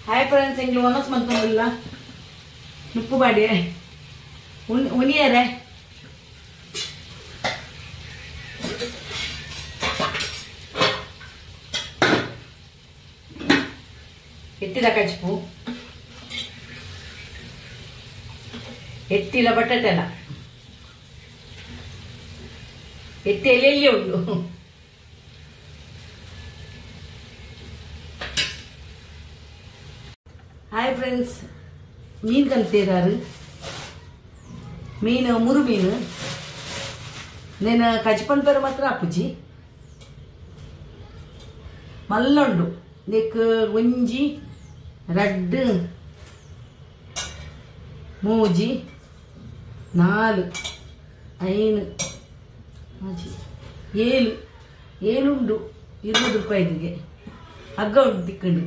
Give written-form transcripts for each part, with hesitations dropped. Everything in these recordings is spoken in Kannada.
ಹಾಯ್ ಫ್ರೆಂಡ್ಸ್, ಎಂಗ್ಲು ಒನಸ್ ಮಂತಲ್ಲ ಉಪ್ಪು ಮಾಡಿ ಉನಿಯರೆ ಎತ್ತಿದ ಕಚ್ಪು ಎತ್ತಿಲ್ಲ ಬಟಾಟೆ ಅಲ್ಲ ಎತ್ತಿ ಎಲ್ಲಿ ಉಂಟು ಹಾಯ್ ಫ್ರೆಂಡ್ಸ್, ಮೀನು ಕಲ್ತಿರಾರು ಮೀನು ಮುರು ಮೀನು నేను కచ్చిపని పేరు మాత్రం అప్పుచి మల్లండు నీకు గుంజి రెడ్ మూజి 4 5 7 ಉಂಡು 20 ರೂಪಾಯಿಗೆ ಹಗ್ಗ ಉಂಟು ತಿಕ್ಕಂಡು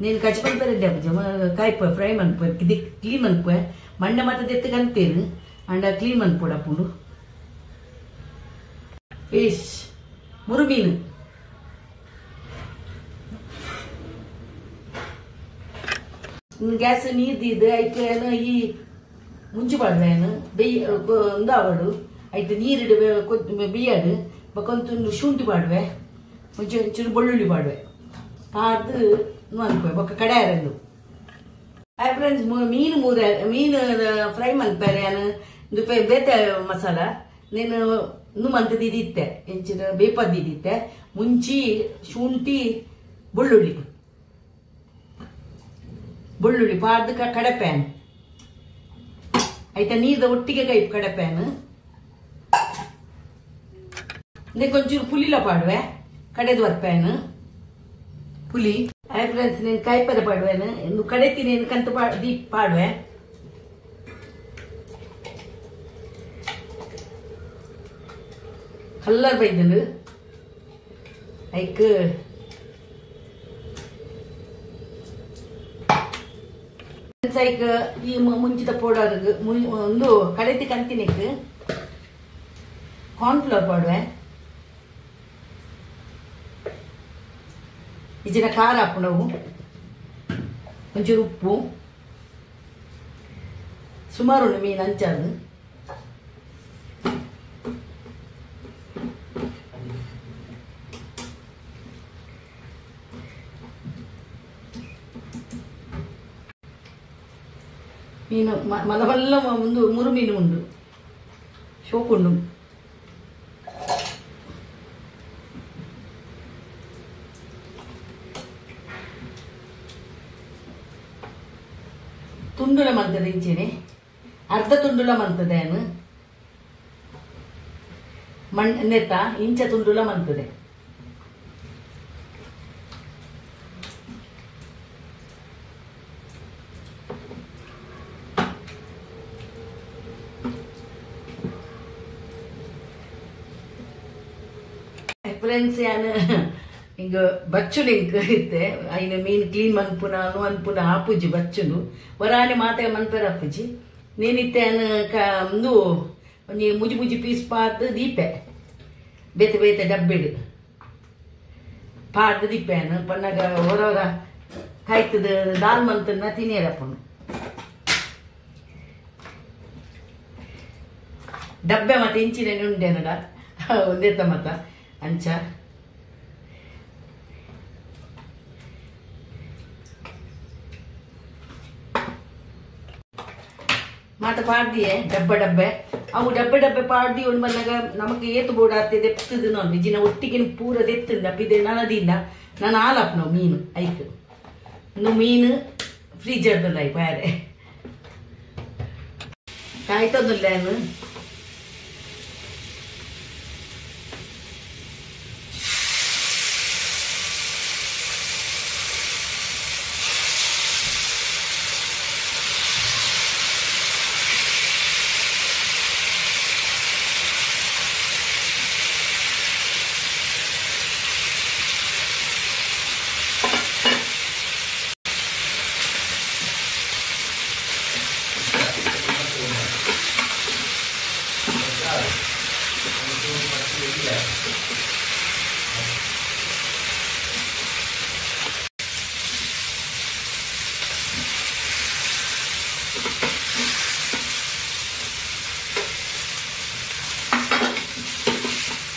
నేను కచ్చిపని పేరు కాయప ఫ్రై మనిపోయి ఇది క్లీన్ మనిపోయి మండ మాత్రం తెత్తి కనిపేరు అండ్ క్లీన్ మనిపోడు అప్పుడు ఫిష్ మురుమీను ಗ್ಯಾಸ್ ನೀರ್ದಿದ್ದು ಐಕೆ ಈ ಮುಂಚೆ ಬಾಡ್ವೇನು ಬೇಯವಾಡು ಐತೆ ನೀರಿಡು ಬೇಯಾಡು ಬಕೊಂದು ಶುಂಠಿ ಬಾಡ್ವೆ ಮುಂಚೆ ಒಂಚೂರು ಬೆಳ್ಳುಳ್ಳಿ ಬಾಡ್ವೆ ಅದು ಅನ್ಕೋ ಬೊಕ್ಕ ಕಡಾಯರಂದು. ಹಾಯ್ ಫ್ರೆಂಡ್ಸ್, ಮೀನು ಮೀನು ಫ್ರೈ ಮನ್ಪೇರೆ ನಾನು ಬೇತೆ ಮಸಾಲ నేను ಮಂತದಿದ್ದೆ ಎಂಚಿನ ಬೇಪದ್ದಿದ್ದೆ ಮುಂಚಿ ಶುಂಠಿ ಬೆಳ್ಳುಳ್ಳಿ ಪಾರ್ದು ಕಡಪ್ಯಾನ್ ಆಯ್ತಾ ನೀರ್ದ ಒಟ್ಟಿಗೆ ಕೈಪ್ ಕಡಪ್ಯಾನ್ ಕೊಂಚೂರು ಪುಲಿಲ ಪಾಡುವೆ ಕಡೆದು ಬರ್ಪ್ಯಾನ್ ಪುಲಿ. ಹಾಯ್ ಫ್ರೆಂಡ್ಸ್, నేను ಕಾಯಿಪದ ಪಾಡುವೆನು నువ్వు ಕಡೆತಿ నేను ಕಂತು ದೀಪ್ ಪಾಡುವೆ ಕಲ್ಲರ್ ಬೈದನು ಐಕ್ ಐಕ್ ಈ ಮುಂಚಿದ ಪೌಡರ್ ಒಂದು ಕಡೆತಿ ಕಂತಿನಿಕ್ ಕಾರ್ನ್ಫ್ಲವರ್ ಪಾಡುವೆ ಇಜಿನ ಖಾರ ಹಾಪುಣವು ಒಂಚೂರು ಉಪ್ಪು ಸುಮಾರು ಉಂಡು ಮೀನು ಅಂಚಾದು ಮೀನು ಮಲಬಲ್ಲ ಒಂದು ಮುರು ಮೀನು ಉಂಡು ಶೋಕುಂಡು ತುಂಡುಲ ಮಂತದೆ ಇಂಚೆನೆ ಅರ್ಧ ತುಂಡುಲ ಮಂತದೇನು ನೆತ್ತ ಇಂಚ ತುಂಡುಲ ಮಂತದೆ. ಫ್ರೆಂಡ್ಸ್, ಯಾನು ಹಿಂಗ ಬಚ್ಚುಲು ಇಂಕ ಇತ್ತೆ ಐನ ಮೀನು ಕ್ಲೀನ್ ಮನ್ಪುನ ಆಪುಜಿ ಬಚ್ಚುಲು ವರಾನೆ ಮಾತೆ ಮನ್ಪೆರ ಅಪ್ಪುಜಿ ನೇನಿತ್ತೆ ಒಂದು ಒಂಜಿ ಮುಜಿ ಪೀಸ್ ಪಾತ್ ದೀಪೆ ಬೇತೆ ಡಬ್ಬೆಡು ಪಾಡ್ದು ದೀಪೆನು ಪನ್ನಗ ಹೊರ ಕಾಯ್ತದ ದಾಲ್ ಮಂತನ್ನ ತಿನ್ನೇರಪ್ಪನು ಡಬ್ಬೆ ಮತ್ತೆ ಇಂಚಿನ ಉಂಡೆನಡ ಒಂದೇತ ಮತ ಅಂಚ ಮಾತ ಪಾಡ್ದಿಯೇ ಡಬ್ಬೆ ಅವು ಡಬ್ಬೆ ಪಾಡ್ದಿ ಒಂದು ಬಂದಾಗ ನಮಗೆ ಏತು ಬೋಡಾತೆ ದೆಪ್ತದು ನೋನ್ ವಿಜಿನ ಒಟ್ಟಿಗೆ ಪೂರ ದೆತ್ತದ ಡಬ್ಬಿದೆ ನನದಿಲ್ಲ ನಾನು ಹಾಲಪ್ ನಾವು ಮೀನು ಐಕ್ ಇನ್ನು ಮೀನು ಫ್ರೀಜರ್ದಲ್ಲ ಬೇರೆ ಕಾಯ್ತದಿಲ್ಲ ಏನು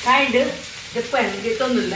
ಕಾಯ್ಡು ದೆಪ್ಪ ನನಗೆ ತೊಂದಿಲ್ಲ